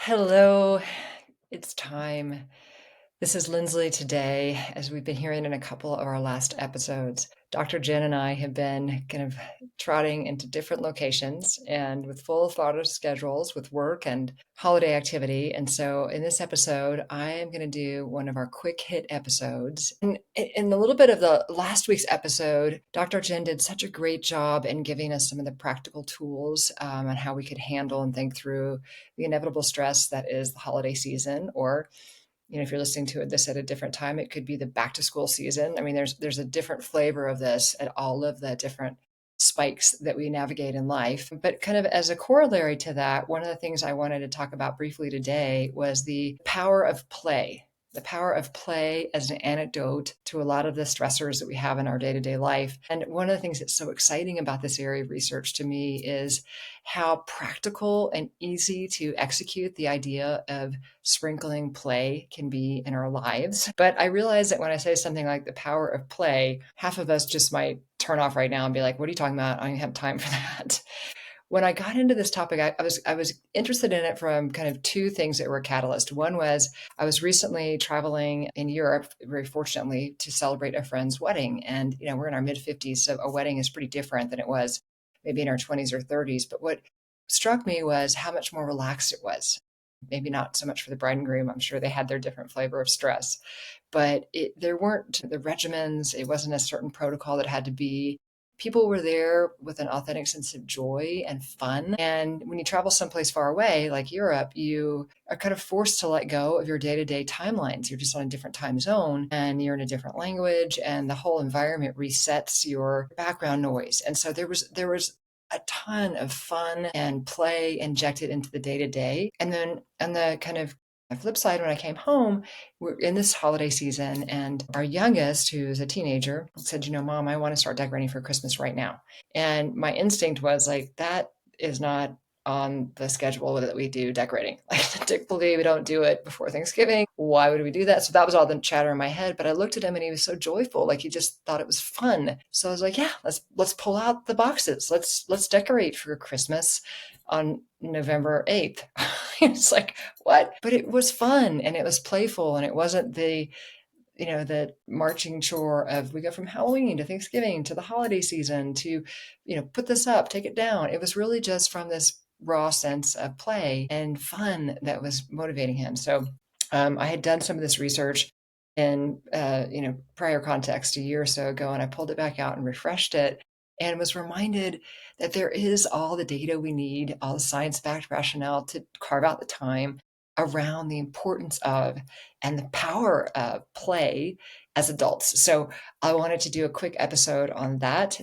Hello, it's time. This is Lindsley today. As we've been hearing in a couple of our last episodes, Dr. Jen and I have been kind of trotting into different locations and with full throttle schedules with work and holiday activity. And so in this episode, I am going to do one of our quick hit episodes. And in a little bit of the last week's episode, Dr. Jen did such a great job in giving us some of the practical tools on how we could handle and think through the inevitable stress that is the holiday season, or if you're listening to this at a different time, it could be the back to school season. I mean, there's a different flavor of this at all of the different spikes that we navigate in life. But kind of as a corollary to that, one of the things I wanted to talk about briefly today was the power of play. The power of play as an antidote to a lot of the stressors that we have in our day to day life. And one of the things that's so exciting about this area of research to me is how practical and easy to execute the idea of sprinkling play can be in our lives. But I realize that when I say something like the power of play, half of us just might turn off right now and be like, what are you talking about? I don't have time for that. When I got into this topic, I was interested in it from kind of two things that were a catalyst. One was I was recently traveling in Europe, very fortunately, to celebrate a friend's wedding. And, we're in our mid 50s, so a wedding is pretty different than it was maybe in our 20s or 30s. But what struck me was how much more relaxed it was. Maybe not so much for the bride and groom. I'm sure they had their different flavor of stress, but there weren't the regimens. It wasn't a certain protocol that had to be. People were there with an authentic sense of joy and fun. And when you travel someplace far away, like Europe, you are kind of forced to let go of your day to day timelines. You're just on a different time zone and you're in a different language, and the whole environment resets your background noise. And so there was a ton of fun and play injected into the day to day. And then on the kind of flip side, when I came home, we're in this holiday season, and our youngest, who's a teenager, said, Mom, I want to start decorating for Christmas right now. And my instinct was like, that is not on the schedule that we do decorating. Like, typically, we don't do it before Thanksgiving. Why would we do that? So that was all the chatter in my head. But I looked at him and he was so joyful, like he just thought it was fun. So I was like, yeah, let's pull out the boxes. Let's decorate for Christmas on November 8th. It's like, what? But it was fun and it was playful, and it wasn't the marching chore of we go from Halloween to Thanksgiving to the holiday season to, put this up, take it down. It was really just from this raw sense of play and fun that was motivating him. So I had done some of this research in prior context a year or so ago, and I pulled it back out and refreshed it and was reminded that there is all the data we need, all the science-backed rationale to carve out the time around the importance of and the power of play as adults. So I wanted to do a quick episode on that,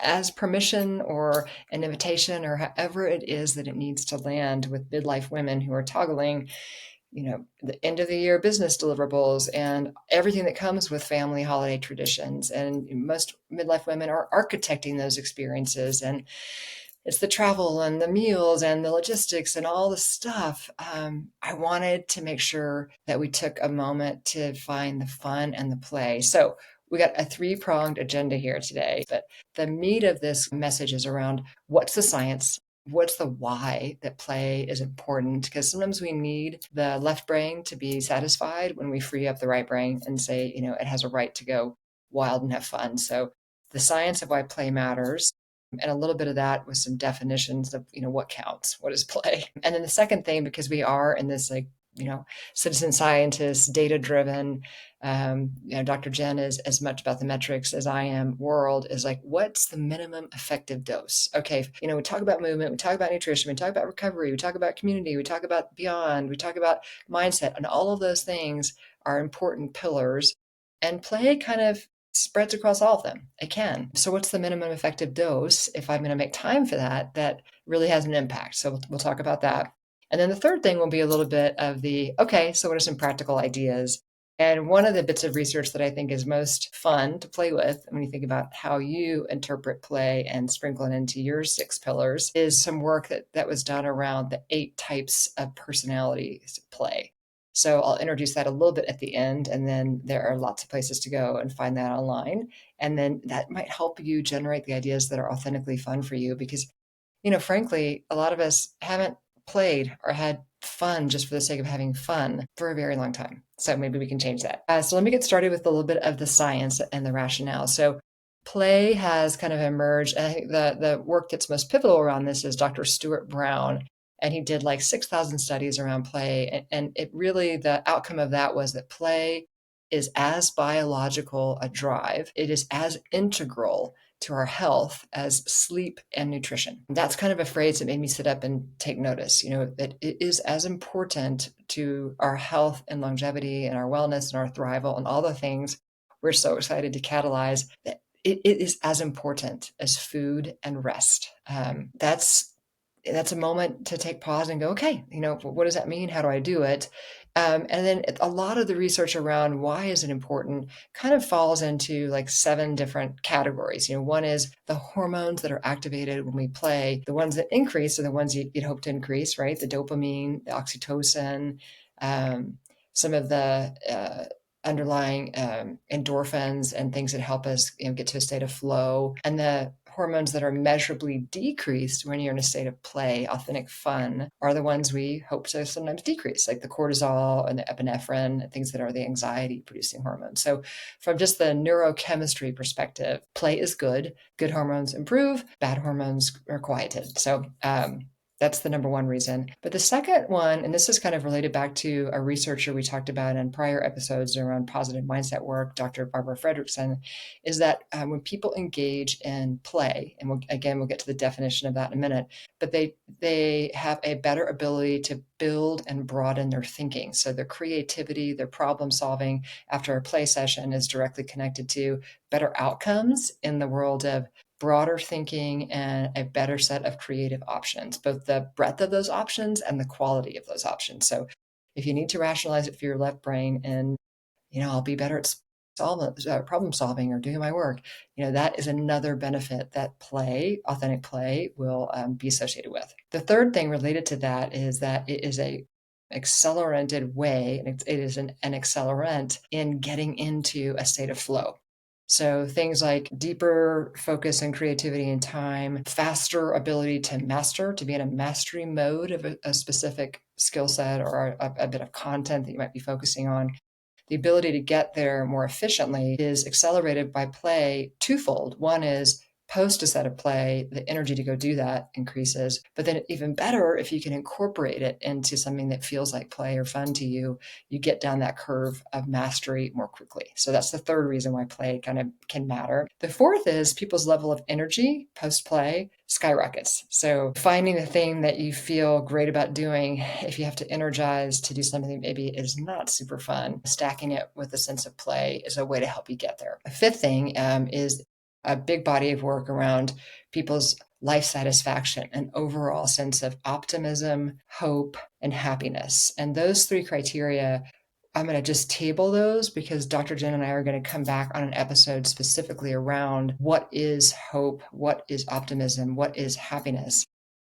as permission or an invitation, or however it is that it needs to land with midlife women who are toggling, the end of the year business deliverables and everything that comes with family holiday traditions. And most midlife women are architecting those experiences, and it's the travel and the meals and the logistics and all the stuff. I wanted to make sure that we took a moment to find the fun and the play. So we got a three-pronged agenda here today, but the meat of this message is around what's the science, what's the why that play is important, because sometimes we need the left brain to be satisfied when we free up the right brain and say, it has a right to go wild and have fun. So the science of why play matters, and a little bit of that with some definitions of, what counts, what is play. And then the second thing, because we are in this citizen scientist, data driven, Dr. Jen is as much about the metrics as I am world, is like, what's the minimum effective dose? Okay. We talk about movement, we talk about nutrition, we talk about recovery, we talk about community, we talk about beyond, we talk about mindset, and all of those things are important pillars, and play kind of spreads across all of them. It can. So what's the minimum effective dose if I'm going to make time for that really has an impact? So we'll talk about that. And then the third thing will be a little bit of okay, so what are some practical ideas? And one of the bits of research that I think is most fun to play with when you think about how you interpret play and sprinkle it into your six pillars is some work that was done around the 8 types of personalities play. So I'll introduce that a little bit at the end, and then there are lots of places to go and find that online. And then that might help you generate the ideas that are authentically fun for you, because, frankly, a lot of us haven't played or had fun just for the sake of having fun for a very long time. So maybe we can change that. So let me get started with a little bit of the science and the rationale. So play has kind of emerged, and I think the work that's most pivotal around this is Dr. Stuart Brown, and he did like 6,000 studies around play, and it really, the outcome of that was that play is as biological a drive, it is as integral to our health as sleep and nutrition. That's kind of a phrase that made me sit up and take notice, that it is as important to our health and longevity and our wellness and our thrival and all the things we're so excited to catalyze, that it is as important as food and rest. That's a moment to take pause and go, okay, what does that mean? How do I do it? And then a lot of the research around why is it important kind of falls into like 7 different categories. One is the hormones that are activated when we play. The ones that increase are the ones you'd hope to increase, right? The dopamine, the oxytocin, some of the underlying endorphins and things that help us get to a state of flow. And the hormones that are measurably decreased when you're in a state of play, authentic fun, are the ones we hope to sometimes decrease, like the cortisol and the epinephrine, things that are the anxiety producing hormones. So from just the neurochemistry perspective, play is good. Good hormones improve, bad hormones are quieted. So that's the number one reason. But the second one, and this is kind of related back to a researcher we talked about in prior episodes around positive mindset work, Dr. Barbara Fredrickson, is that when people engage in play, and we'll get to the definition of that in a minute, but they have a better ability to build and broaden their thinking. So their creativity, their problem solving after a play session is directly connected to better outcomes in the world of broader thinking and a better set of creative options, both the breadth of those options and the quality of those options. So if you need to rationalize it for your left brain and, I'll be better at problem solving or doing my work, that is another benefit that authentic play will be associated with. The third thing related to that is that it is a accelented way, and it is an accelerant in getting into a state of flow. So things like deeper focus and creativity and time, faster ability to master, to be in a mastery mode of a specific skill set or a bit of content that you might be focusing on. The ability to get there more efficiently is accelerated by play twofold. One is post a set of play, the energy to go do that increases. But then even better, if you can incorporate it into something that feels like play or fun to you, you get down that curve of mastery more quickly. So that's the third reason why play kind of can matter. The fourth is people's level of energy post play skyrockets. So finding the thing that you feel great about doing, if you have to energize to do something that maybe is not super fun, stacking it with a sense of play is a way to help you get there. A fifth thing is a big body of work around people's life satisfaction and overall sense of optimism, hope, and happiness. And those 3 criteria, I'm going to just table those because Dr. Jen and I are going to come back on an episode specifically around what is hope, what is optimism, what is happiness,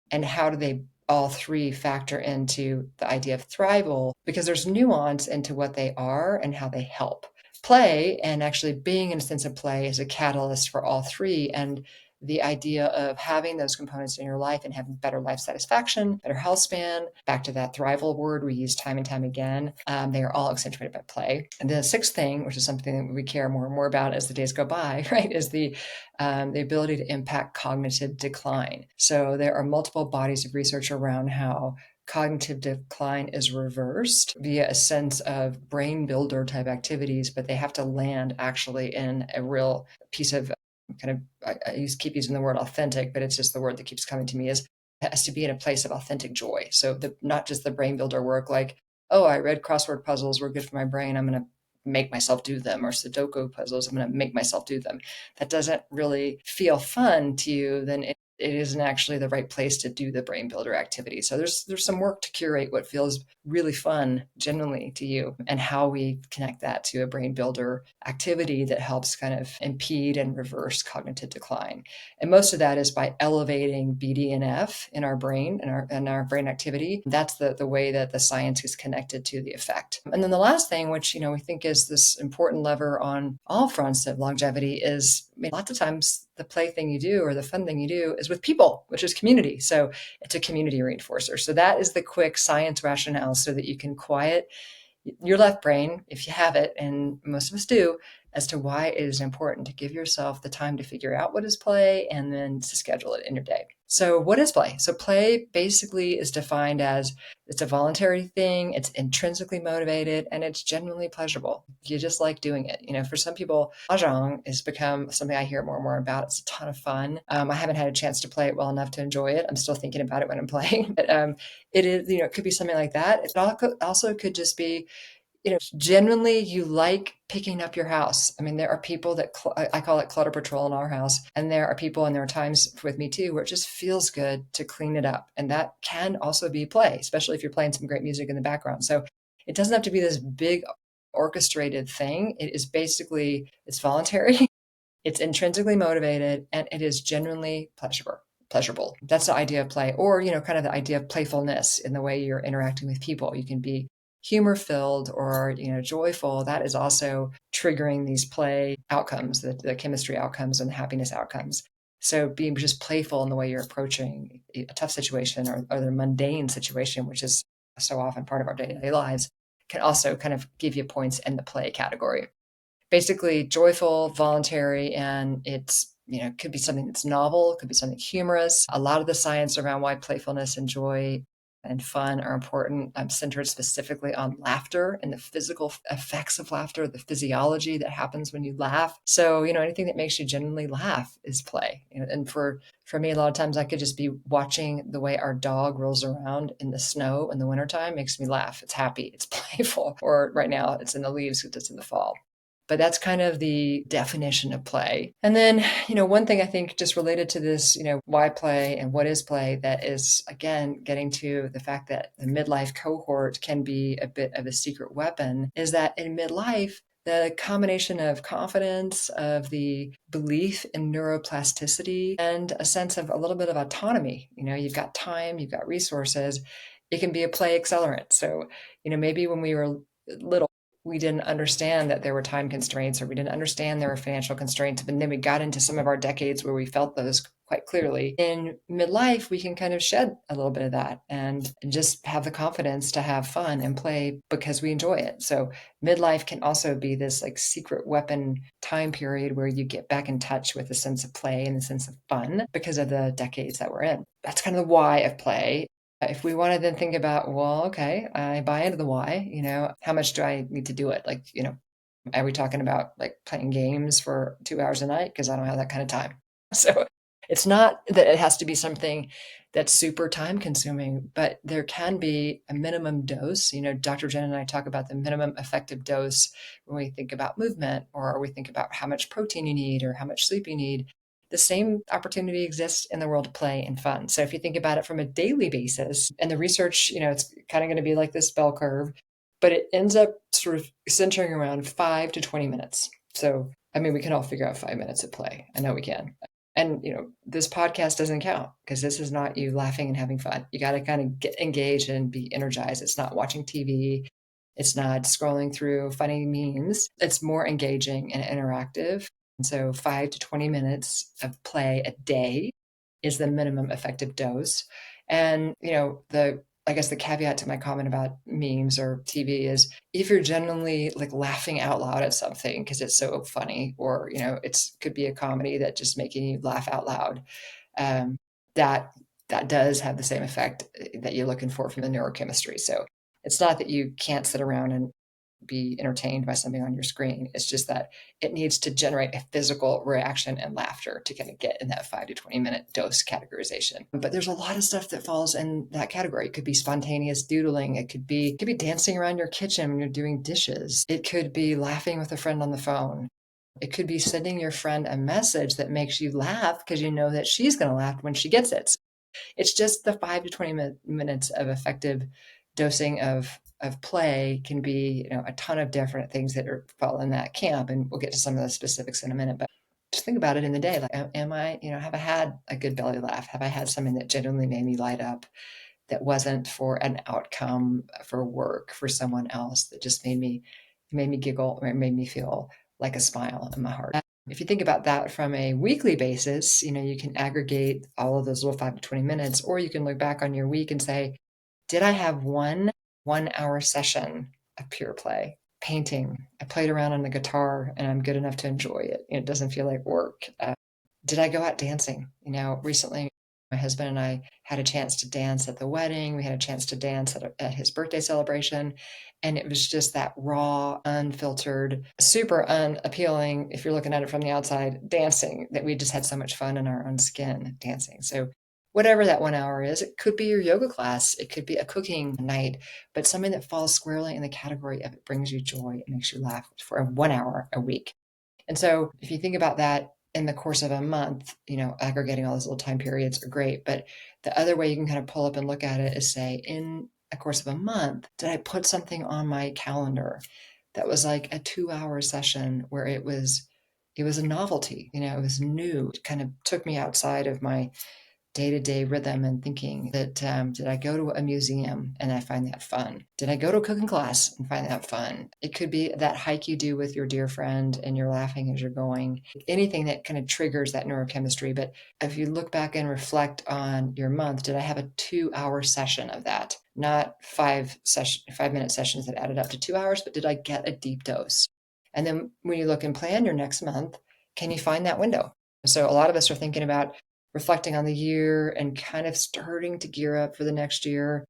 and how do they all 3 factor into the idea of thrival, because there's nuance into what they are and how they help. Play and actually being in a sense of play is a catalyst for all 3. And the idea of having those components in your life and having better life satisfaction, better health span, back to that thrival word we use time and time again, they are all accentuated by play. And the sixth thing, which is something that we care more and more about as the days go by, right, is the ability to impact cognitive decline. So there are multiple bodies of research around how cognitive decline is reversed via a sense of brain builder type activities, but they have to land actually in a real piece of kind of, I keep using the word authentic, but it's just the word that keeps coming to me, is it has to be in a place of authentic joy. So not just the brain builder work, like, oh, I read crossword puzzles were good for my brain, I'm going to make myself do them, or Sudoku puzzles, I'm going to make myself do them. That doesn't really feel fun to you, then it isn't actually the right place to do the brain builder activity. So there's some work to curate what feels really fun genuinely to you and how we connect that to a brain builder activity that helps kind of impede and reverse cognitive decline. And most of that is by elevating BDNF in our brain and our brain activity. That's the way that the science is connected to the effect. And then the last thing, which we think is this important lever on all fronts of longevity, is lots of times the play thing you do or the fun thing you do is with people, which is community. So it's a community reinforcer. So that is the quick science rationale so that you can quiet your left brain, if you have it, and most of us do, as to why it is important to give yourself the time to figure out what is play and then to schedule it in your day. So, what is play? So, play basically is defined as it's a voluntary thing, it's intrinsically motivated, and it's genuinely pleasurable. You just like doing it. For some people, mahjong has become something I hear more and more about. It's a ton of fun. I haven't had a chance to play it well enough to enjoy it. I'm still thinking about it when I'm playing, but it is, it could be something like that. It also could just be genuinely you like picking up your house. I mean, there are people that I call it clutter patrol in our house. And there are people, and there are times with me too, where it just feels good to clean it up. And that can also be play, especially if you're playing some great music in the background. So it doesn't have to be this big orchestrated thing. It is basically, it's voluntary, it's intrinsically motivated, and it is genuinely pleasurable. That's the idea of play, or, kind of the idea of playfulness in the way you're interacting with people. You can be humor filled or, joyful. That is also triggering these play outcomes, the chemistry outcomes and the happiness outcomes. So being just playful in the way you're approaching a tough situation or the mundane situation, which is so often part of our day-to-day lives, can also kind of give you points in the play category. Basically joyful, voluntary, and it's, could be something that's novel, it could be something humorous. A lot of the science around why playfulness and joy and fun are important, centered specifically on laughter and the physical effects of laughter, the physiology that happens when you laugh. So, anything that makes you genuinely laugh is play. And for me, a lot of times I could just be watching the way our dog rolls around in the snow in the wintertime makes me laugh. It's happy, it's playful. Or right now it's in the leaves because it's in the fall. But that's kind of the definition of play. And then, one thing I think just related to this, why play and what is play, that is, again, getting to the fact that the midlife cohort can be a bit of a secret weapon, is that in midlife, the combination of confidence, of the belief in neuroplasticity, and a sense of a little bit of autonomy. You've got time, you've got resources. It can be a play accelerant. So, maybe when we were little, we didn't understand that there were time constraints, or we didn't understand there were financial constraints. But then we got into some of our decades where we felt those quite clearly. In midlife, we can kind of shed a little bit of that and just have the confidence to have fun and play because we enjoy it. So midlife can also be this like secret weapon time period where you get back in touch with a sense of play and a sense of fun because of the decades that we're in. That's kind of the why of play. If we want to then think about, well, okay, I buy into the why, how much do I need to do it? Like, are we talking about like playing games for 2 hours a night? Because I don't have that kind of time. So it's not that it has to be something that's super time consuming, but there can be a minimum dose. Dr. Jen and I talk about the minimum effective dose when we think about movement, or we think about how much protein you need or how much sleep you need. The same opportunity exists in the world of play and fun. So if you think about it from a daily basis, and the research, it's kind of going to be like this bell curve, but it ends up sort of centering around 5 to 20 minutes. So, I mean, we can all figure out 5 minutes of play. I know we can. And, this podcast doesn't count because this is not you laughing and having fun. You got to kind of get engaged and be energized. It's not watching TV. It's not scrolling through funny memes. It's more engaging and interactive. And so 5 to 20 minutes of play a day is the minimum effective dose. And, I guess the caveat to my comment about memes or TV is if you're genuinely like laughing out loud at something because it's so funny, or, could be a comedy that just making you laugh out loud. That does have the same effect that you're looking for from the neurochemistry. So it's not that you can't sit around and be entertained by something on your screen. It's just that it needs to generate a physical reaction and laughter to kind of get in that 5 to 20 minute dose categorization. But there's a lot of stuff that falls in that category. It could be spontaneous doodling. It could be dancing around your kitchen when you're doing dishes. It could be laughing with a friend on the phone. It could be sending your friend a message that makes you laugh because you know that she's going to laugh when she gets it. It's just the 5 to 20 minutes of effective dosing of play can be, a ton of different things that fall in that camp. And we'll get to some of the specifics in a minute, but just think about it in the day. Like, am I, have I had a good belly laugh? Have I had something that genuinely made me light up, that wasn't for an outcome, for work, for someone else, that just made me giggle, or it made me feel like a smile in my heart? If you think about that from a weekly basis, you can aggregate all of those little 5 to 20 minutes, or you can look back on your week and say, did I have one 1 hour session of pure play? Painting. I played around on the guitar and I'm good enough to enjoy it. It doesn't feel like work. Did I go out dancing? Recently, my husband and I had a chance to dance at the wedding. We had a chance to dance at his birthday celebration. And it was just that raw, unfiltered, super unappealing, if you're looking at it from the outside, dancing that we just had so much fun in our own skin dancing. So, whatever that 1 hour is, it could be your yoga class, it could be a cooking night, but something that falls squarely in the category of it brings you joy and makes you laugh for 1 hour a week. And so if you think about that in the course of a month, aggregating all those little time periods are great. But the other way you can kind of pull up and look at it is say, in a course of a month, did I put something on my calendar that was like a 2 hour session where it was a novelty, it was new. It kind of took me outside of my day-to-day rhythm and thinking that did I go to a museum and I find that fun? Did I go to a cooking class and find that fun? It could be that hike you do with your dear friend and you're laughing as you're going. Anything that kind of triggers that neurochemistry. But if you look back and reflect on your month, did I have a 2 hour session of that? Not 5-minute sessions that added up to 2 hours, but did I get a deep dose? And then when you look and plan your next month, can you find that window? So a lot of us are thinking about reflecting on the year and kind of starting to gear up for the next year.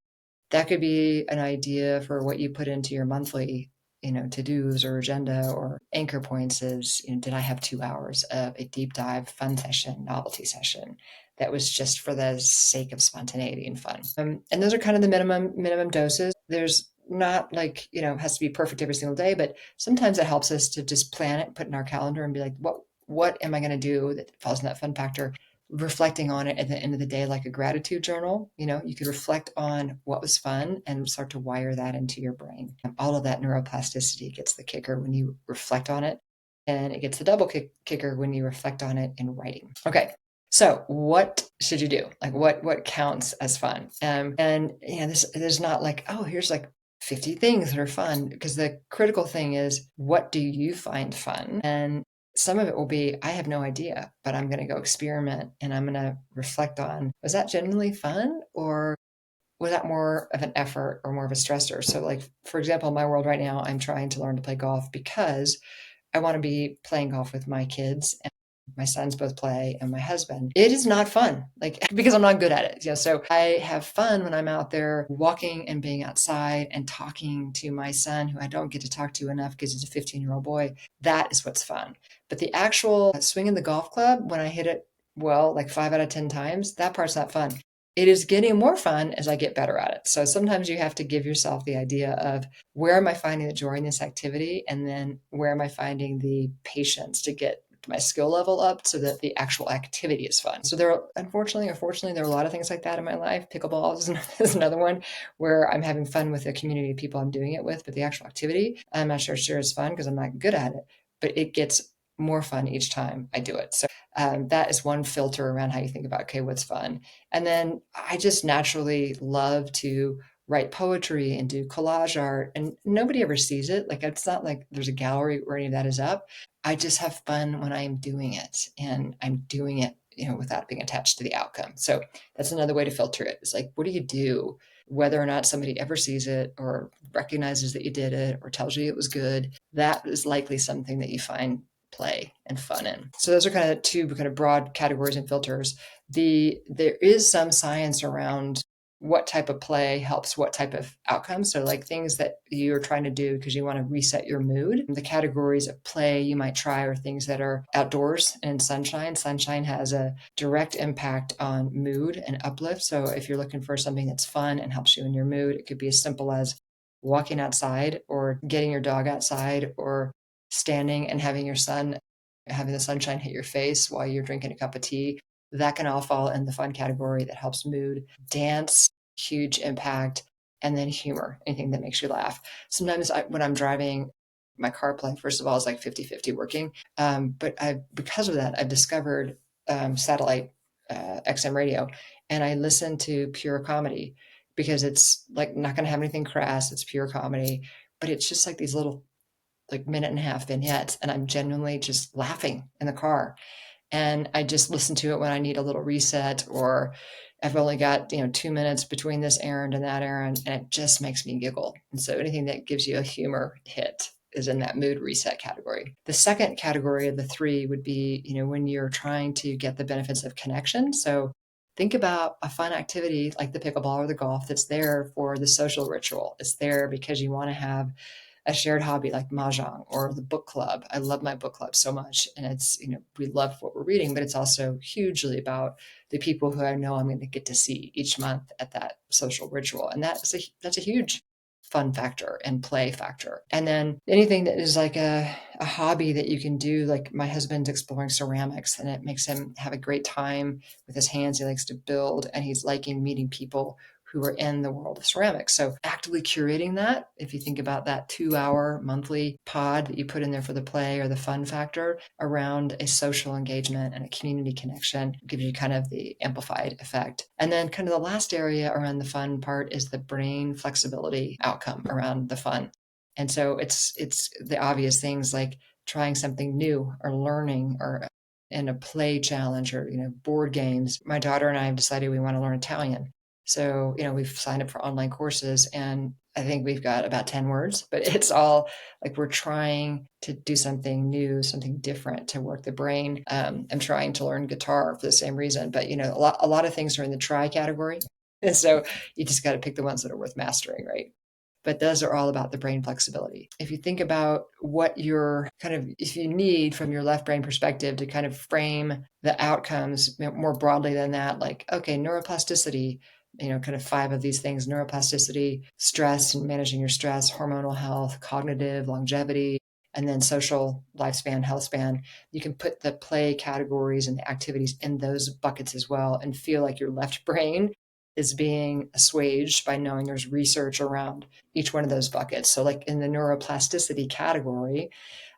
That could be an idea for what you put into your monthly, to-dos or agenda or anchor points is, did I have 2 hours of a deep dive fun session, novelty session that was just for the sake of spontaneity and fun? And those are kind of the minimum doses. There's not like, has to be perfect every single day, but sometimes it helps us to just plan it, put in our calendar and be like, what am I going to do that falls in that fun factor? Reflecting on it at the end of the day, like a gratitude journal, you could reflect on what was fun and start to wire that into your brain. All of that neuroplasticity gets the kicker when you reflect on it, and it gets the double kicker when you reflect on it in writing. Okay. So what should you do? Like what counts as fun? And there's not like, oh, here's like 50 things that are fun, because the critical thing is, what do you find fun? And some of it will be, I have no idea, but I'm going to go experiment and I'm going to reflect on, was that genuinely fun, or was that more of an effort or more of a stressor? So like, for example, in my world right now, I'm trying to learn to play golf because I want to be playing golf with my kids, and my sons both play, and my husband. It is not fun, like, because I'm not good at it. So I have fun when I'm out there walking and being outside and talking to my son, who I don't get to talk to enough because he's a 15-year-old boy. That is what's fun. But the actual swinging the golf club, when I hit it well, like 5 out of 10 times, that part's not fun. It is getting more fun as I get better at it. So sometimes you have to give yourself the idea of, where am I finding the joy in this activity? And then where am I finding the patience to get my skill level up so that the actual activity is fun? So there are, unfortunately or fortunately, there are a lot of things like that in my life. Pickleball is another one where I'm having fun with the community of people I'm doing it with, but the actual activity, I'm not sure is fun because I'm not good at it, but it gets more fun each time I do it. So that is one filter around how you think about, okay, what's fun? And then I just naturally love to write poetry and do collage art, and nobody ever sees it. Like, it's not like there's a gallery where any of that is up. I just have fun when I'm doing it, and I'm doing it, without being attached to the outcome. So that's another way to filter it. It's like, what do you do? Whether or not somebody ever sees it or recognizes that you did it or tells you it was good, that is likely something that you find play and fun in. So those are kind of two kind of broad categories and filters. There is some science around what type of play helps what type of outcome. So like things that you're trying to do because you want to reset your mood. The categories of play you might try are things that are outdoors and sunshine. Sunshine has a direct impact on mood and uplift. So if you're looking for something that's fun and helps you in your mood, it could be as simple as walking outside or getting your dog outside or standing and having the sunshine hit your face while you're drinking a cup of tea. That can all fall in the fun category that helps mood. Dance, huge impact. And then humor, anything that makes you laugh. Sometimes when I'm driving, my car play, first of all, is like 50-50 working. But because of that, I've discovered satellite XM radio, and I listen to pure comedy because it's like not going to have anything crass. It's pure comedy, but it's just like these little like minute and a half vignettes, and I'm genuinely just laughing in the car. And I just listen to it when I need a little reset, or I've only got, 2 minutes between this errand and that errand, and it just makes me giggle. And so anything that gives you a humor hit is in that mood reset category. The second category of the three would be, when you're trying to get the benefits of connection. So think about a fun activity like the pickleball or the golf that's there for the social ritual. It's there because you want to have a shared hobby like mahjong or the book club. I love my book club so much. And it's, we love what we're reading, but it's also hugely about the people who I know I'm going to get to see each month at that social ritual. And that's a huge fun factor and play factor. And then anything that is like a hobby that you can do, like my husband's exploring ceramics, and it makes him have a great time with his hands. He likes to build, and he's liking meeting people who are in the world of ceramics. So actively curating that, if you think about that 2-hour monthly pod that you put in there for the play or the fun factor around a social engagement and a community connection, gives you kind of the amplified effect. And then kind of the last area around the fun part is the brain flexibility outcome around the fun. And so it's the obvious things like trying something new or learning or in a play challenge or, board games. My daughter and I have decided we want to learn Italian. So, we've signed up for online courses, and I think we've got about 10 words, but it's all like we're trying to do something new, something different to work the brain. I'm trying to learn guitar for the same reason, but a lot of things are in the try category. And so you just got to pick the ones that are worth mastering, right? But those are all about the brain flexibility. If you think about what you're if you need from your left brain perspective to kind of frame the outcomes more broadly than that, like, okay, neuroplasticity, kind of 5 of these things: neuroplasticity, stress and managing your stress, hormonal health, cognitive, longevity, and then social lifespan, health span. You can put the play categories and the activities in those buckets as well and feel like your left brain is being assuaged by knowing there's research around each one of those buckets. So like in the neuroplasticity category,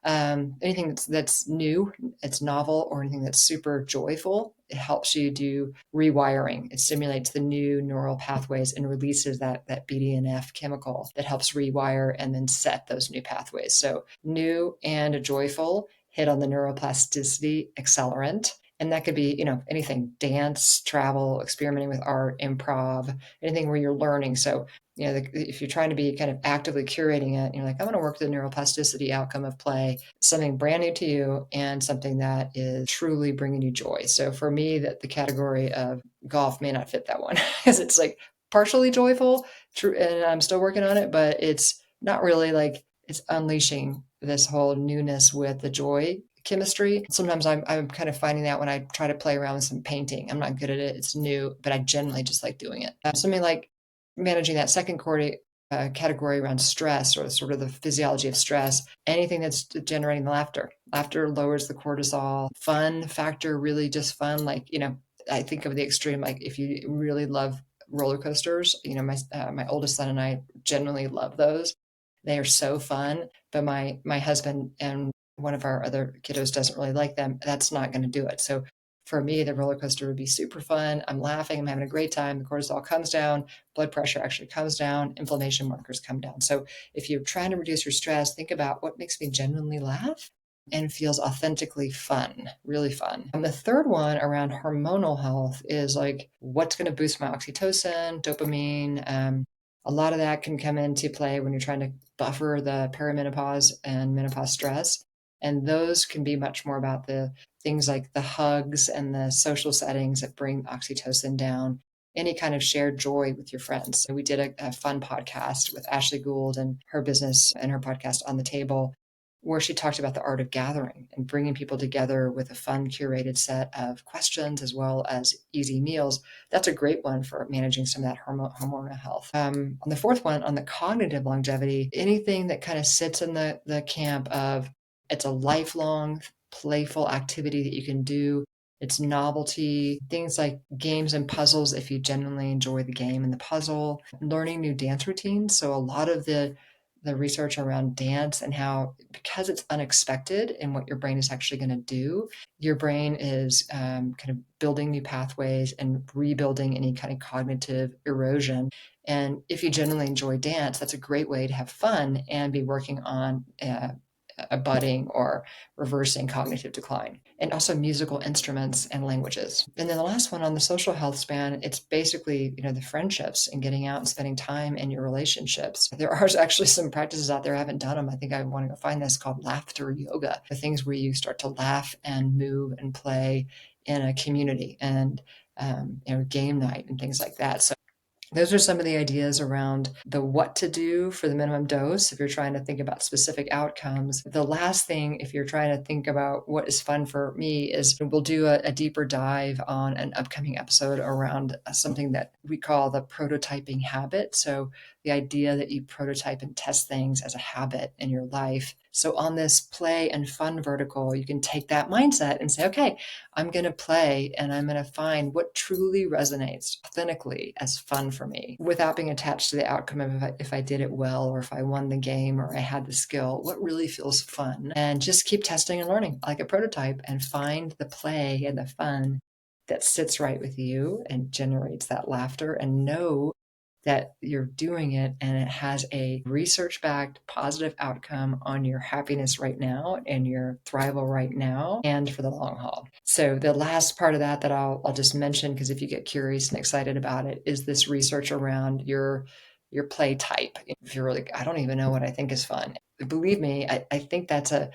anything that's new, it's novel, or anything that's super joyful, it helps you do rewiring. It stimulates the new neural pathways and releases that BDNF chemical that helps rewire and then set those new pathways. So new and joyful hit on the neuroplasticity accelerant. And that could be, anything: dance, travel, experimenting with art, improv, anything where you're learning. So, if you're trying to be kind of actively curating it, you're like, I want to work the neuroplasticity outcome of play, something brand new to you and something that is truly bringing you joy. So for me, that the category of golf may not fit that one because it's like partially joyful, true, and I'm still working on it, but it's not really like it's unleashing this whole newness with the joy chemistry. Sometimes I'm kind of finding that when I try to play around with some painting. I'm not good at it. It's new, but I generally just like doing it. Something like managing that second category around stress, or sort of the physiology of stress, anything that's generating laughter. Laughter lowers the cortisol. Fun factor, really just fun. Like, I think of the extreme, like if you really love roller coasters, my oldest son and I generally love those. They are so fun, but my husband and one of our other kiddos doesn't really like them. That's not going to do it. So for me, the roller coaster would be super fun. I'm laughing, I'm having a great time. The cortisol comes down, blood pressure actually comes down, inflammation markers come down. So if you're trying to reduce your stress, think about what makes me genuinely laugh and feels authentically fun, really fun. And the third one around hormonal health is like, what's going to boost my oxytocin, dopamine? A lot of that can come into play when you're trying to buffer the perimenopause and menopause stress. And those can be much more about the things like the hugs and the social settings that bring oxytocin down, any kind of shared joy with your friends. We did a fun podcast with Ashley Gould and her business and her podcast On the Table, where she talked about the art of gathering and bringing people together with a fun, curated set of questions as well as easy meals. That's a great one for managing some of that hormonal health. On the fourth one, on the cognitive longevity, anything that kind of sits in the camp of it's a lifelong, playful activity that you can do. It's novelty, things like games and puzzles if you genuinely enjoy the game and the puzzle, learning new dance routines. So a lot of the research around dance and how, because it's unexpected in what your brain is actually going to do, your brain is kind of building new pathways and rebuilding any kind of cognitive erosion. And if you genuinely enjoy dance, that's a great way to have fun and be working on abutting or reversing cognitive decline, and also musical instruments and languages. And then the last one on the social health span, it's basically, the friendships and getting out and spending time in your relationships. There are actually some practices out there. I haven't done them. I think I want to go find this, called laughter yoga. The things where you start to laugh and move and play in a community, and game night and things like that. So those are some of the ideas around the what to do for the minimum dose if you're trying to think about specific outcomes. The last thing, if you're trying to think about what is fun for me, is we'll do a deeper dive on an upcoming episode around something that we call the prototyping habit. So the idea that you prototype and test things as a habit in your life. So on this play and fun vertical, you can take that mindset and say, okay, I'm going to play and I'm going to find what truly resonates authentically as fun for me, without being attached to the outcome of if I did it well, or if I won the game, or I had the skill. What really feels fun? And just keep testing and learning like a prototype, and find the play and the fun that sits right with you and generates that laughter, and know that you're doing it and it has a research-backed positive outcome on your happiness right now and your thrival right now and for the long haul. So the last part of that I'll just mention, because if you get curious and excited about it, is this research around your play type. If you're like, I don't even know what I think is fun. Believe me, I think that's a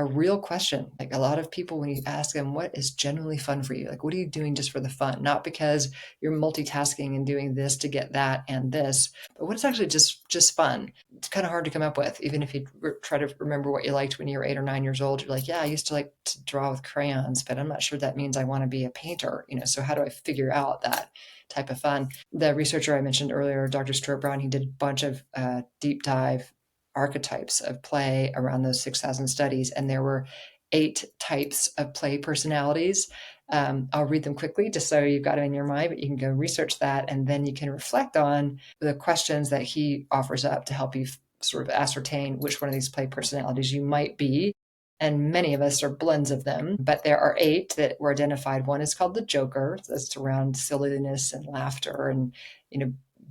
real question. Like, a lot of people, when you ask them what is genuinely fun for you, like, what are you doing just for the fun? Not because you're multitasking and doing this to get that and this, but what is actually just fun? It's kind of hard to come up with. Even if you try to remember what you liked when you were 8 or 9 years old, you're like, yeah, I used to like to draw with crayons, but I'm not sure that means I want to be a painter. So how do I figure out that type of fun? The researcher I mentioned earlier, Dr. Stuart Brown, he did a bunch of deep dive archetypes of play around those 6,000 studies, and there were 8 types of play personalities. I'll read them quickly just so you've got it in your mind, but you can go research that, and then you can reflect on the questions that he offers up to help you sort of ascertain which one of these play personalities you might be. And many of us are blends of them, but there are 8 that were identified. One is called the Joker. That's around silliness and laughter and,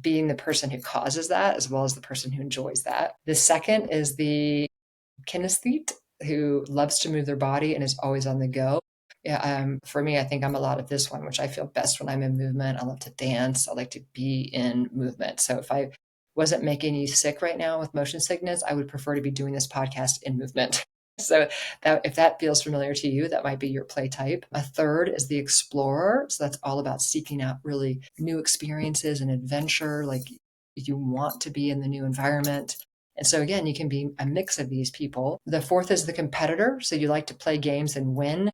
being the person who causes that as well as the person who enjoys that. The second is the kinesthete, who loves to move their body and is always on the go. Yeah, for me, I think I'm a lot of this one, which I feel best when I'm in movement. I love to dance. I like to be in movement. So if I wasn't making you sick right now with motion sickness, I would prefer to be doing this podcast in movement. So that, if that feels familiar to you, that might be your play type. A third is the explorer. So that's all about seeking out really new experiences and adventure. Like, you want to be in the new environment. And so again, you can be a mix of these people. The fourth is the competitor. So you like to play games and win.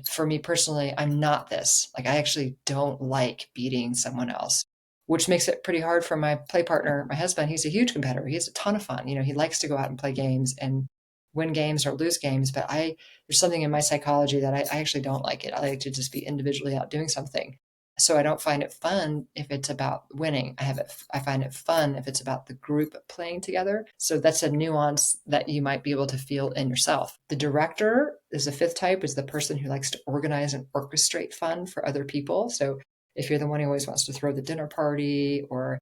For me personally, I'm not this. Like, I actually don't like beating someone else, which makes it pretty hard for my play partner. My husband, he's a huge competitor. He has a ton of fun. He likes to go out and play games and win games or lose games. But there's something in my psychology that I actually don't like it. I like to just be individually out doing something. So I don't find it fun if it's about winning. I find it fun if it's about the group playing together. So that's a nuance that you might be able to feel in yourself. The director is the fifth type, is the person who likes to organize and orchestrate fun for other people. So if you're the one who always wants to throw the dinner party, or,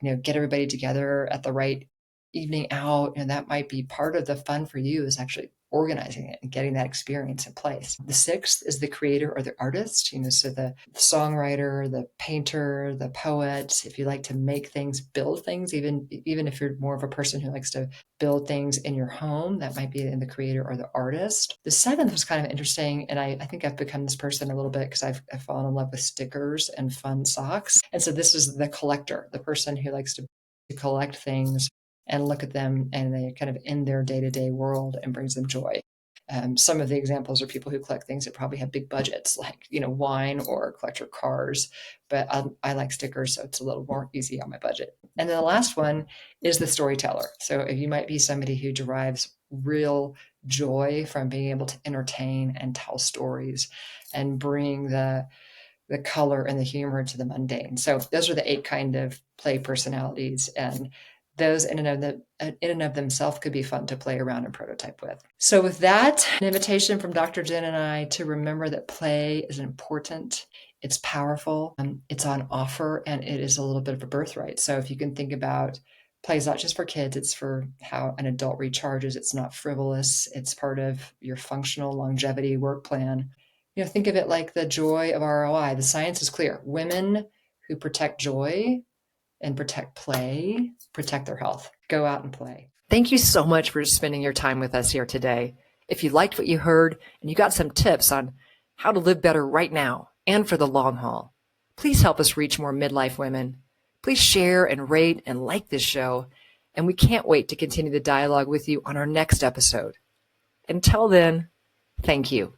get everybody together at the right evening out, and that might be part of the fun for you, is actually organizing it and getting that experience in place. The sixth is the creator or the artist, so the songwriter, the painter, the poet. If you like to make things, build things, even if you're more of a person who likes to build things in your home, that might be in the creator or the artist. The seventh was kind of interesting, and I think I've become this person a little bit because I've fallen in love with stickers and fun socks. And so this is the collector, the person who likes to collect things and look at them, and they kind of in their day-to-day world and brings them joy. Some of the examples are people who collect things that probably have big budgets, like, wine, or collector cars. But I like stickers, so it's a little more easy on my budget. And then the last one is the storyteller. So you might be somebody who derives real joy from being able to entertain and tell stories and bring the color and the humor to the mundane. So those are the 8 kind of play personalities, and those in and of themselves could be fun to play around and prototype with. So with that, an invitation from Dr. Jen and I to remember that play is important. It's powerful. It's on offer, and it is a little bit of a birthright. So if you can think about Play is not just for kids, it's for how an adult recharges. It's not frivolous. It's part of your functional longevity work plan. Think of it like the joy of ROI. The science is clear. Women who protect joy and protect play, protect their health. Go out and play. Thank you so much for spending your time with us here today. If you liked what you heard and you got some tips on how to live better right now and for the long haul, please help us reach more midlife women. Please share and rate and like this show. And we can't wait to continue the dialogue with you on our next episode. Until then, thank you.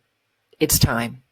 It's time.